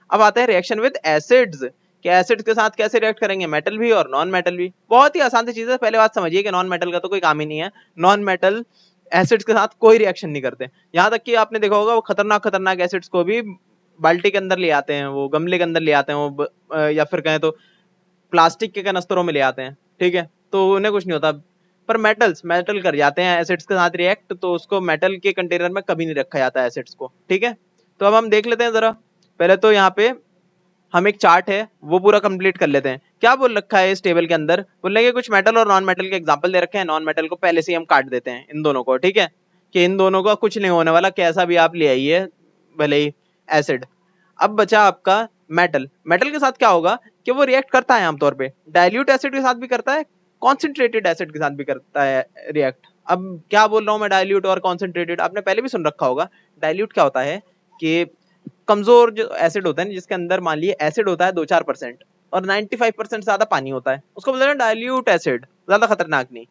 Speaker 1: अब आता है रिएक्शन विद एसिड्स, कि एसिड्स के साथ कैसे रिएक्ट करेंगे, मेटल भी और नॉन मेटल भी। बहुत ही आसान सी चीज है, पहले बात समझिए कि नॉन मेटल का तो कोई काम ही नहीं है, नॉन मेटल एसिड्स के साथ कोई रिएक्शन नहीं करते। यहां तक कि आपने देखा होगा वो खतरनाक खतरनाक एसिड्स को भी बाल्टी के अंदर ले आते हैं, वो गमले के अंदर ले आते हैं, या फिर कहें तो प्लास्टिक के कनस्तरों में ले आते हैं, ठीक है, तो उन्हें कुछ नहीं होता। पर मेटल कर जाते हैं एसिड्स के साथ रिएक्ट, तो उसको मेटल के कंटेनर में कभी नहीं रखा जाता है एसिड्स को, ठीक है। तो अब हम देख लेते हैं जरा, पहले तो यहाँ पे हम एक चार्ट है वो पूरा कंप्लीट कर लेते हैं। क्या बोल रखा है इस टेबल के अंदर, बोलने के कुछ मेटल और नॉन मेटल के एग्जांपल दे रखे हैं, नॉन मेटल को पहले से ही हम काट देते हैं इन दोनों को, ठीक है, कि इन दोनों का कुछ नहीं होने वाला, कैसा भी आप ले आइए भले ही एसिड। अब बचा आपका मेटल, मेटल के साथ क्या होगा कि वो रिएक्ट करता है आमतौर पे डाइल्यूट एसिड के साथ भी करता है, कॉन्सेंट्रेटेड एसिड के साथ भी करता है रिएक्ट। अब क्या बोल रहा हूँ मैं, डाइल्यूट और कॉन्सेंट्रेटेड, आपने पहले भी सुन रखा होगा। डाइल्यूट क्या होता है कि कमजोर जो एसिड होता है, जिसके अंदर मान लीजिए एसिड होता है 2-4% और 95% ज्यादा पानी होता है, उसको बोलते हैं डाइल्यूट एसिड, ज्यादा खतरनाक नहीं।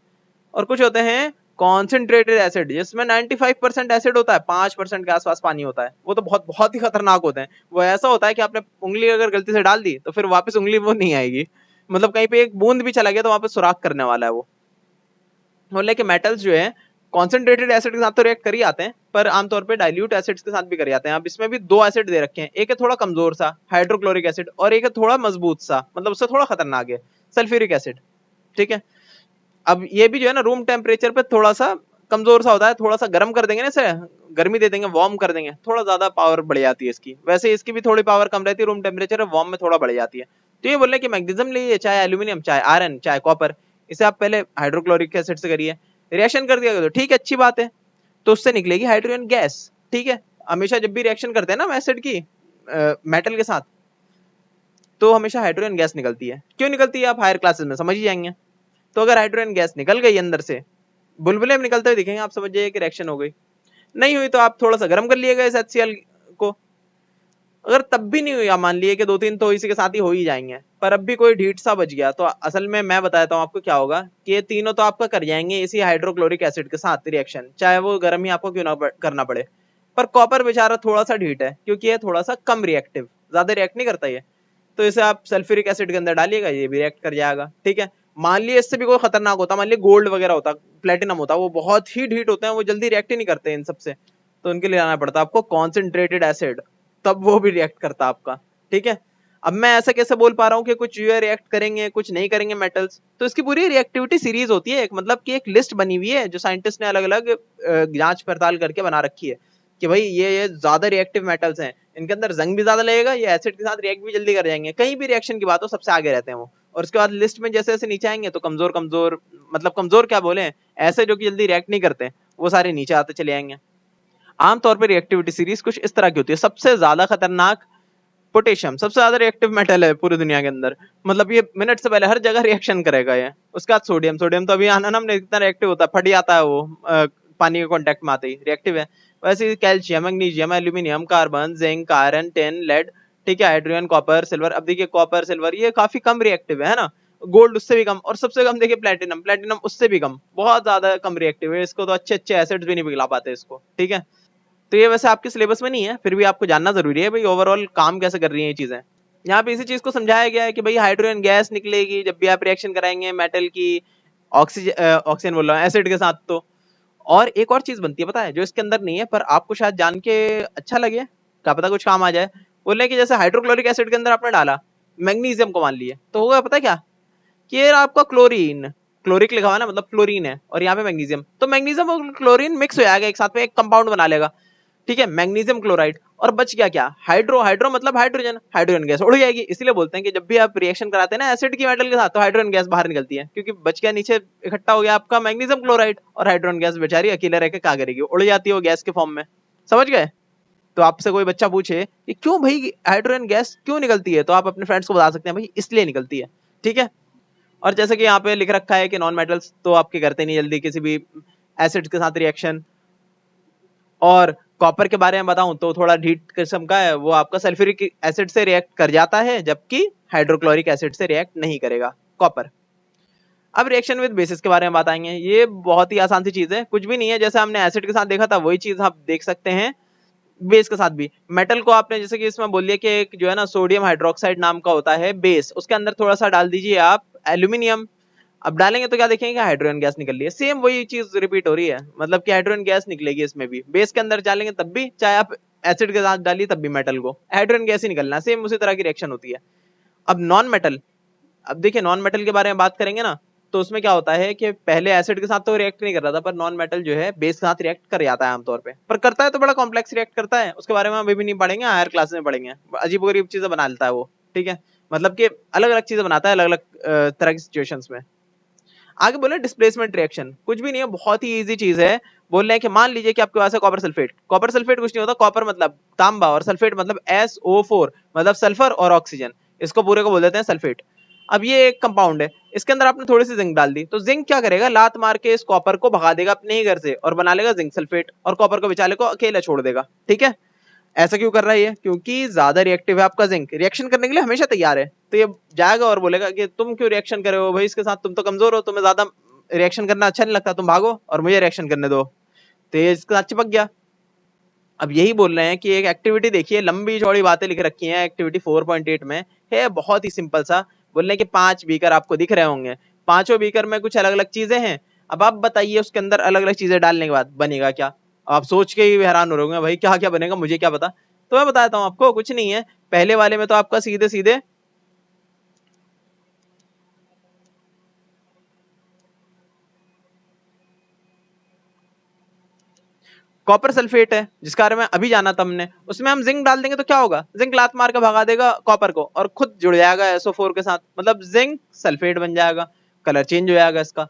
Speaker 1: और कुछ होते हैं कॉन्सेंट्रेटेड एसिड, जिसमें 95% एसिड होता है, 5% के आसपास पानी होता है, वो तो बहुत बहुत ही खतरनाक होते हैं। वो ऐसा होता है कि आपने उंगली अगर गलती से डाल दी तो फिर वापस उंगली वो नहीं आएगी, मतलब कहीं पे एक बूंद भी चला गया तो वहां पे सुराख करने वाला है वो। बोले कि मेटल्स जो है कॉन्सेंट्रेटेड एसिड के साथ तो रिएक्ट कर ही आते हैं, पर आमतौर पे डाइल्यूट एसिड्स के साथ भी कर जाते हैं। अब इसमें भी दो एसिड दे रखे हैं, एक है थोड़ा कमजोर सा हाइड्रोक्लोरिक एसिड, और एक है थोड़ा मजबूत सा, मतलब उससे थोड़ा खतरनाक है, सल्फ्यूरिक एसिड, ठीक है। अब ये भी जो है ना रूम टेम्परेचर पे थोड़ा सा कमजोर सा होता है, थोड़ा सा गर्म कर देंगे ना इसे, गर्मी दे देंगे, वार्म कर देंगे, थोड़ा ज्यादा पावर बढ़ जाती है इसकी। वैसे इसकी भी थोड़ी पावर कम रहती है, रूम टेम्परेचर वार्म में थोड़ा बढ़ जाती है। तो ये बोल रहे कि मैग्नीशियम लीजिए, चाहे एल्यूमिनियम, चाहे आयरन, चाहे कॉपर, इसे आप पहले हाइड्रोक्लोरिक एसिड से करिए, रिएक्शन कर दिया तो ठीक है, अच्छी बात है, तो उससे निकलेगी हाइड्रोजन गैस, ठीक है। हमेशा जब भी रिएक्शन करते हैं ना एसिड की मेटल के साथ, तो हमेशा हाइड्रोजन गैस निकलती है। क्यों निकलती है आप हायर क्लासेस में समझ ही जाएंगे। तो अगर हाइड्रोजन गैस निकल गई अंदर से, बुलबुले में निकलते हुए दिखेंगे, आप समझ जाइए कि रिएक्शन हो गई। नहीं हुई तो आप थोड़ा सा गर्म कर लिएगा इस HCl को। अगर तब भी नहीं हुई, मान लिए कि 2-3 तो इसी के साथ ही हो ही जाएंगे, पर अब भी कोई ढीठ सा बच गया, तो असल में मैं बताता हूँ आपको क्या होगा कि ये तीनों तो आपका कर जाएंगे इसी हाइड्रोक्लोरिक एसिड के साथ रिएक्शन, चाहे वो गर्म ही आपको क्यों ना करना पड़े। पर कॉपर बेचारा थोड़ा सा ढीठ है, क्योंकि ये थोड़ा सा कम रिएक्टिव, ज्यादा रिएक्ट नहीं करता ये, तो इसे आप सल्फ्यूरिक एसिड के अंदर डालिएगा, ये भी रिएक्ट कर जाएगा, ठीक है। मान लिए इससे भी कोई खतरनाक होता, मान लिए गोल्ड वगैरह होता, प्लेटिनम होता, वो बहुत ही ढीठ होते हैं, वो जल्दी रिएक्ट ही नहीं करते इन सबसे, तो उनके लिए लाना पड़ता आपको कॉन्सेंट्रेटेड एसिड, तब वो भी रिएक्ट करता आपका, ठीक है। अब मैं ऐसा कैसे बोल पा रहा हूँ कि कुछ जो है रिएक्ट करेंगे कुछ नहीं करेंगे मेटल्स, तो इसकी पूरी रिएक्टिविटी सीरीज होती है, एक मतलब कि एक लिस्ट बनी हुई है जो साइंटिस्ट ने अलग अलग जांच पड़ताल करके बना रखी है कि भाई ये ज्यादा रिएक्टिव मेटल्स हैं, इनके अंदर जंग भी ज्यादा लगेगा, ये एसिड के साथ रिएक्ट भी जल्दी कर जाएंगे, कहीं भी रिएक्शन की बात हो सबसे आगे रहते हैं वो। और उसके बाद लिस्ट में जैसे जैसे नीचे आएंगे तो कमजोर कमजोर, मतलब कमजोर क्या बोले, ऐसे जो कि जल्दी रिएक्ट नहीं करते, वो सारे नीचे आते चले आएंगे। आमतौर पर रिएक्टिविटी सीरीज कुछ इस तरह की होती है। सबसे ज्यादा खतरनाक पोटेशियम, सबसे ज्यादा रिएक्टिव मेटल है पूरी दुनिया के अंदर, मतलब ये मिनट से पहले हर जगह रिएक्शन करेगा ये। उसके बाद सोडियम, सोडियम तो अभी आना ना, हमने इतना रिएक्टिव होता है, फट जाता है वो पानी के कांटेक्ट में आते ही, रिएक्टिव है। वैसे calcium, magnesium, aluminium, carbon, zinc, iron, tin, lead, ठीक है, हाइड्रोजन, कॉपर, सिल्वर। अब देखिए कॉपर सिल्वर ये काफी कम रिएक्टिव है ना, गोल्ड उससे भी कम, और सबसे कम देखिए प्लेटिनम, प्लेटिनम उससे भी कम, बहुत ज्यादा कम रिएक्टिव है, इसको तो अच्छे अच्छे एसिड्स भी नहीं पिघला पाते इसको, ठीक है। तो ये वैसे आपके सिलेबस में नहीं है, फिर भी आपको जानना जरूरी है भाई ओवरऑल काम कैसे कर रही है ये चीजें। यहाँ पे इसी चीज को समझाया गया है कि भाई हाइड्रोजन गैस निकलेगी जब भी आप रिएक्शन कराएंगे मेटल की ऑक्सीजन बोल रहा हूँ एसिड के साथ, तो और एक और चीज बनती है पता है जो इसके अंदर नहीं है, पर आपको शायद जान के अच्छा लगे, क्या पता कुछ काम आ जाए। बोल रहे हैं कि जैसे हाइड्रोक्लोरिक एसिड के अंदर आपने डाला मैग्नीशियम को मान लिए, तो होगा पता क्या कि ये आपका क्लोरीन, क्लोरिक लिखा हुआ है ना, मतलब क्लोरीन है, और यहाँ पे मैग्नीशियम, तो मैग्नीशियम और क्लोरीन मिक्स हो जाएगा एक साथ में, एक कंपाउंड बना लेगा, ठीक है, मैग्नीशियम क्लोराइड। और बच गया क्या, हाइड्रो, हाइड्रो मतलब हाइड्रोजन, हाइड्रोजन गैस उड़ जाएगी। इसलिए बोलते हैं कि जब भी आप रिएक्शन कराते हैं ना एसिड की मेटल के साथ, तो हाइड्रोजन गैस बाहर निकलती है, क्योंकि बच गया नीचे इकट्ठा हो गया आपका मैग्नीशियम क्लोराइड, और हाइड्रोजन गैस बेचारी अकेले रह के क्या करेगी, उड़ जाती है वो गैस के फॉर्म में, समझ गए। तो आपसे कोई बच्चा पूछे कि क्यों भाई हाइड्रोजन गैस क्यों निकलती है, तो आप अपने फ्रेंड्स को बता सकते हैं भाई इसलिए निकलती है, ठीक है। और जैसे कि यहाँ पे लिख रखा है कि नॉन मेटल्स तो आपके करते नहीं जल्दी किसी भी एसिड के साथ रिएक्शन, और कॉपर के बारे में बताऊं तो थोड़ा ढीठ किस्म का है, वो आपका सल्फ्यूरिक एसिड से रिएक्ट कर जाता है, जबकि हाइड्रोक्लोरिक एसिड से रिएक्ट नहीं करेगा कॉपर। अब रिएक्शन विद बेसिस के बारे में बताएंगे। ये बहुत ही आसान सी चीज है, कुछ भी नहीं है, जैसे हमने एसिड के साथ देखा था वही चीज आप देख सकते हैं बेस के साथ भी। मेटल को आपने जैसे कि इसमें बोल दिया कि एक जो है ना सोडियम हाइड्रोक्साइड नाम का होता है बेस, उसके अंदर थोड़ा सा डाल दीजिए आप एल्यूमिनियम। अब डालेंगे तो क्या देखेंगे कि हाइड्रोजन गैस निकल रही है, सेम वही चीज रिपीट हो रही है, मतलब कि हाइड्रोजन गैस निकलेगी इसमें भी, बेस के अंदर डालेंगे तब भी, चाहे आप एसिड के साथ डालिए तब भी मेटल को हाइड्रोजन गैस ही निकलना, सेम उसी तरह की रिएक्शन होती है। अब नॉन मेटल, अब देखिए नॉन मेटल के बारे में बात करेंगे ना, तो उसमें क्या होता है कि पहले एसिड के साथ तो रिएक्ट नहीं कर रहा था, पर नॉन मेटल जो है बेस के साथ रिएक्ट कर जाता है आमतौर पे, पर करता है तो बड़ा कॉम्प्लेक्स रिएक्ट करता है, उसके बारे में हम अभी भी नहीं पढ़ेंगे, हायर क्लास में पढ़ेंगे, अजीब गरीब चीजें बना लेता है वो, ठीक है, मतलब कि अलग अलग चीजें बनाता है अलग अलग तरह की सिचुएशंस में। आगे बोले डिस्प्लेसमेंट रिएक्शन, कुछ भी नहीं है, बहुत ही इजी चीज है। बोल रहे हैं कि मान लीजिए कि आपके पास है कॉपर सल्फेट, कॉपर सल्फेट कुछ नहीं होता, कॉपर मतलब तांबा और सल्फेट मतलब SO4 मतलब सल्फर और ऑक्सीजन, इसको पूरे को बोल देते हैं सल्फेट। अब ये एक कंपाउंड है, इसके अंदर आपने थोड़ी सी जिंक डाल दी, तो जिंक क्या करेगा, लात मार के इस कॉपर को भगा देगा अपने ही घर से और बना लेगा जिंक सल्फेट, और कॉपर को बेचारे को अकेला छोड़ देगा, ठीक है। ऐसा क्यों कर रहा है ये, क्योंकि ज्यादा रिएक्टिव है आपका जिंक, रिएक्शन करने के लिए हमेशा तैयार है, तो ये जाएगा और बोलेगा कि तुम क्यों रिएक्शन कर रहे हो भाई इसके साथ, तुम तो कमजोर हो, तुम्हें ज्यादा रिएक्शन करना अच्छा नहीं लगता, तुम भागो और मुझे रिएक्शन करने दो, तो ये इसके साथ चिपक गया। अब यही बोल रहे हैं कि एक एक्टिविटी देखिए, लंबी चौड़ी बातें लिख रखी हैं एक्टिविटी 4.8 में, है बहुत ही सिंपल सा। बोल रहे हैं कि 5 बीकर आपको दिख रहे होंगे, पांचों बीकर में कुछ अलग अलग चीजें हैं, अब आप बताइए उसके अंदर अलग अलग चीजें डालने के बाद बनेगा क्या। आप सोच के ही हैरान हो रहे होंगे भाई क्या क्या बनेगा, मुझे क्या पता, तो मैं बताता हूँ आपको, कुछ नहीं है। पहले वाले में तो आपका सीधे सीधे कॉपर सल्फेट है जिसके बारे में अभी जाना था हमने, उसमें हम जिंक डाल देंगे तो क्या होगा, जिंक लात मार के भगा देगा कॉपर को और खुद जुड़ जाएगा SO4 के साथ, मतलब जिंक सल्फेट बन जाएगा, कलर चेंज हो जाएगा इसका।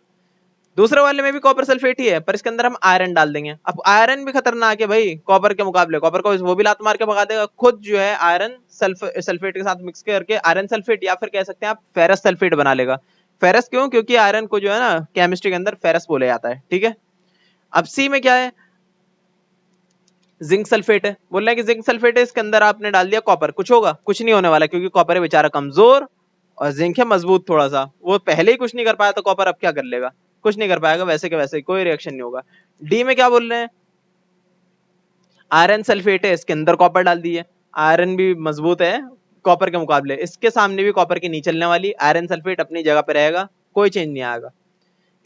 Speaker 1: दूसरे वाले में भी कॉपर सल्फेट ही है, पर इसके अंदर हम आयरन डाल देंगे। अब आयरन भी खतरनाक है भाई कॉपर के मुकाबले, कॉपर को वो भी लात मार के भगा देगा, खुद जो है आयरन सल्फेट के साथ मिक्स करके आयरन सल्फेट, या फिर कह सकते हैं आप फेरस सल्फेट बना लेगा। फेरस क्यों, क्योंकि आयरन को जो है ना केमिस्ट्री के अंदर फेरस बोला जाता है, ठीक है। अब सी में क्या है, जिंक सल्फेट है, बोल रहे हैं कि जिंक सल्फेट है, इसके अंदर आपने डाल दिया कॉपर, कुछ होगा, कुछ नहीं होने वाला, क्योंकि कॉपर है बेचारा कमजोर और जिंक है मजबूत थोड़ा सा, वो पहले ही कुछ नहीं कर पाया तो कॉपर अब क्या कर लेगा, कुछ नहीं कर पाएगा, वैसे के वैसे कोई रिएक्शन नहीं होगा। डी में क्या बोल रहे हैं, आयरन सल्फेट है, इसके अंदर कॉपर डाल दिए, आयरन भी मजबूत है कॉपर के मुकाबले, इसके सामने भी कॉपर की नहीं चलने वाली, आयरन सल्फेट अपनी जगह पे रहेगा, कोई चेंज नहीं आएगा।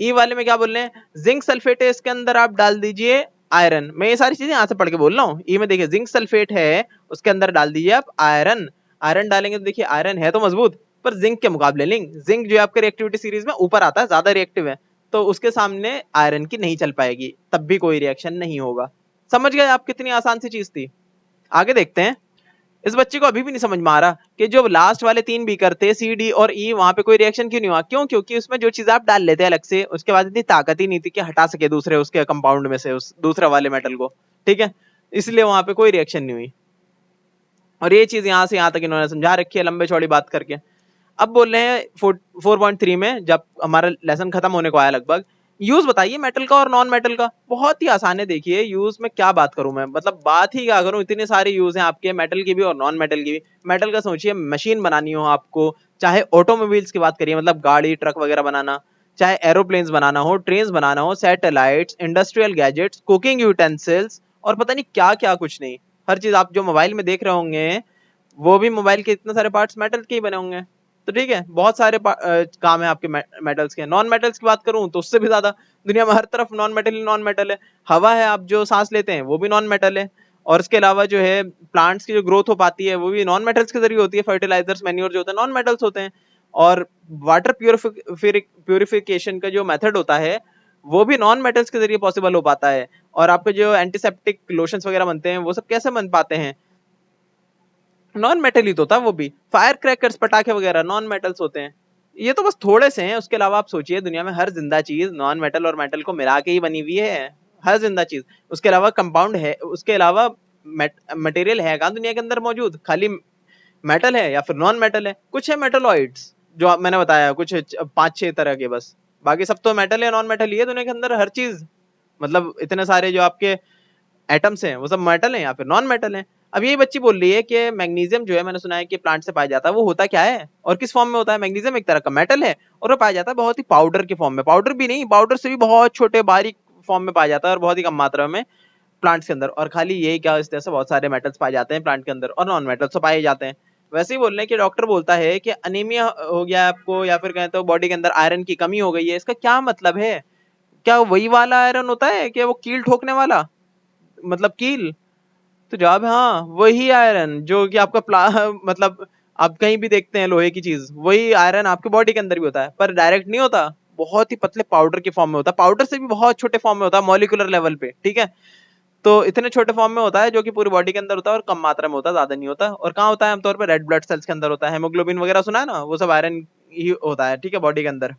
Speaker 1: ई वाले में क्या बोल रहे हैं, जिंक सल्फेट है, इसके अंदर आप डाल दीजिए आयरन, मैं ये सारी चीजें यहां से पढ़ के बोल रहा हूँ। ई में देखिए जिंक सल्फेट है, उसके अंदर डाल दीजिए आप आयरन, आयरन डालेंगे तो देखिए आयरन है तो मजबूत, पर जिंक के मुकाबले नहीं, जिंक जो है आपके रिएक्टिविटी सीरीज में ऊपर आता है, ज्यादा रिएक्टिव है, तो उसके सामने आयरन की नहीं चल पाएगी, तब भी कोई रिएक्शन नहीं होगा। समझ गए आप, कितनी आसान सी चीज थी। आगे देखते हैं। इस बच्चे को अभी भी नहीं समझ में आ रहा कि जो लास्ट वाले 3 बीकर थे C, D और E, वहां पे कोई रिएक्शन क्यों नहीं हुआ, क्यों, क्योंकि उसमें जो चीज आप डाल लेते हैं अलग से, उसके बाद इतनी ताकत ही नहीं थी कि हटा सके दूसरे उसके कंपाउंड में से उस दूसरे वाले मेटल को, ठीक है, इसलिए वहां पे कोई रिएक्शन नहीं हुई। और ये चीज यहां से यहां तक इन्होंने समझा रखी है लंबे चौड़ी बात करके। अब बोल रहे हैं 4.3 में, जब हमारा लेसन खत्म होने को आया लगभग, यूज बताइए मेटल का और नॉन मेटल का। बहुत ही आसान है, देखिए यूज में क्या बात करूं मैं, मतलब बात ही क्या करूं, इतने सारे यूज हैं आपके, मेटल की भी और नॉन मेटल की भी। मेटल का सोचिए, मशीन बनानी हो आपको, चाहे ऑटोमोबाइल्स की बात करिए, मतलब गाड़ी ट्रक वगैरह बनाना, चाहे एरोप्लेन्स बनाना हो, ट्रेन बनाना हो, satellites, industrial gadgets, cooking utensils, और पता नहीं क्या क्या कुछ नहीं, हर चीज आप जो मोबाइल में देख रहे होंगे, वो भी मोबाइल के इतने सारे पार्ट्स मेटल के ही बने होंगे। तो ठीक है, बहुत सारे काम है आपके मेटल्स के। नॉन मेटल्स की बात करूं तो उससे भी ज्यादा, दुनिया में हर तरफ नॉन मेटल ही नॉन मेटल है। हवा है, आप जो सांस लेते हैं वो भी नॉन मेटल है, और इसके अलावा जो है प्लांट्स की जो ग्रोथ हो पाती है वो भी नॉन मेटल्स के जरिए होती है, फर्टिलाइजर्स मैन्योर जो होते हैं नॉन मेटल्स होते हैं, और वाटर प्यूरिफिकेशन का जो मेथड होता है वो भी नॉन मेटल्स के जरिए पॉसिबल हो पाता है। और आपके जो एंटीसेप्टिक लोशंस वगैरह बनते हैं वो सब कैसे बन पाते हैं, नॉन मेटल ही तो था वो भी। फायर क्रैकर्स, पटाखे वगैरह नॉन मेटल्स होते हैं। ये तो बस थोड़े से हैं, उसके अलावा आप सोचिए दुनिया में हर जिंदा चीज नॉन मेटल और मेटल को मिला के ही बनी हुई है, हर जिंदा चीज। उसके अलावा कंपाउंड है, उसके अलावा मटेरियल है कहाँ दुनिया के अंदर मौजूद, खाली मेटल है या फिर नॉन मेटल है। कुछ है मेटलॉइड्स जो मैंने बताया, कुछ 5-6 तरह के बस, बाकी सब तो मेटल है, नॉन मेटल ही है दुनिया के अंदर हर चीज। मतलब इतने सारे जो आपके एटम्स हैं वो सब मेटल हैं या फिर नॉन मेटल हैं। अब यही बच्ची बोल रही है कि मैग्नीशियम जो है मैंने सुना है कि प्लांट से पाया जाता है, वो होता क्या है और किस फॉर्म में होता है। मैग्नीशियम एक तरह का मेटल है और वो पाया जाता है बहुत ही पाउडर के फॉर्म में, पाउडर भी नहीं, पाउडर से भी बहुत छोटे बारीक फॉर्म में पाया जाता है और बहुत ही कम मात्रा में प्लांट्स के अंदर। और खाली यही क्या, इस तरह से बहुत सारे मेटल्स पाए जाते हैं प्लांट के अंदर और नॉन मेटल्स तो पाए जाते हैं। वैसे ही बोल रहे हैं कि डॉक्टर बोलता है कि अनीमिया हो गया आपको या फिर कहते हो बॉडी के अंदर आयरन की कमी हो गई है, इसका क्या मतलब है? क्या वही वाला आयरन होता है कि वो कील ठोकने वाला, मतलब कील? तो जवाब है हाँ, वही आयरन जो कि आपका मतलब आप कहीं भी देखते हैं लोहे की चीज, वही आयरन आपके बॉडी के अंदर भी होता है, पर डायरेक्ट नहीं होता, बहुत ही पतले पाउडर के फॉर्म में होता है, पाउडर से भी बहुत छोटे फॉर्म में होता है, मॉलिक्यूलर लेवल पे, ठीक है। तो इतने छोटे फॉर्म में होता है जो कि पूरी बॉडी के अंदर होता है और कम मात्रा में होता है, ज्यादा नहीं होता। और कहाँ होता है आमतौर पर? रेड ब्लड सेल्स के अंदर होता है। हेमोग्लोबिन वगैरह सुना है ना, वो सब आयरन ही होता है, ठीक है, बॉडी के अंदर।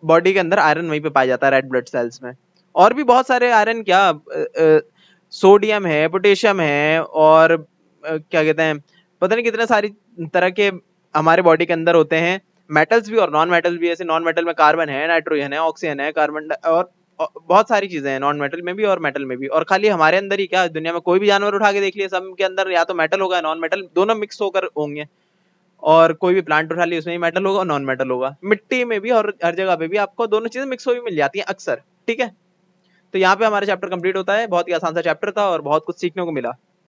Speaker 1: बॉडी के अंदर आयरन वहीं पे पाया जाता है, रेड ब्लड सेल्स में। और भी बहुत सारे आयरन, क्या सोडियम है, पोटेशियम है, और क्या कहते हैं, पता नहीं कितने सारी तरह के हमारे बॉडी के अंदर होते हैं, मेटल्स भी और नॉन मेटल भी। ऐसे नॉन मेटल में कार्बन है, नाइट्रोजन है, ऑक्सीजन है, कार्बन और बहुत सारी चीजें हैं नॉन मेटल में भी और मेटल में भी। और खाली हमारे अंदर ही क्या, दुनिया में कोई भी जानवर उठा के देख लिया, सब के अंदर या तो मेटल होगा, नॉन मेटल, दोनों मिक्स होकर होंगे। और कोई भी प्लांट उठा लिया, उसमें भी मेटल होगा और नॉन मेटल होगा। मिट्टी में भी और हर जगह पे भी आपको दोनों चीजें मिक्स हुई मिल जाती हैं अक्सर, ठीक है। तो यहाँ पे हमारा चैप्टर कंप्लीट होता है। बहुत ही आसान सा चैप्टर था और बहुत कुछ सीखने को मिला।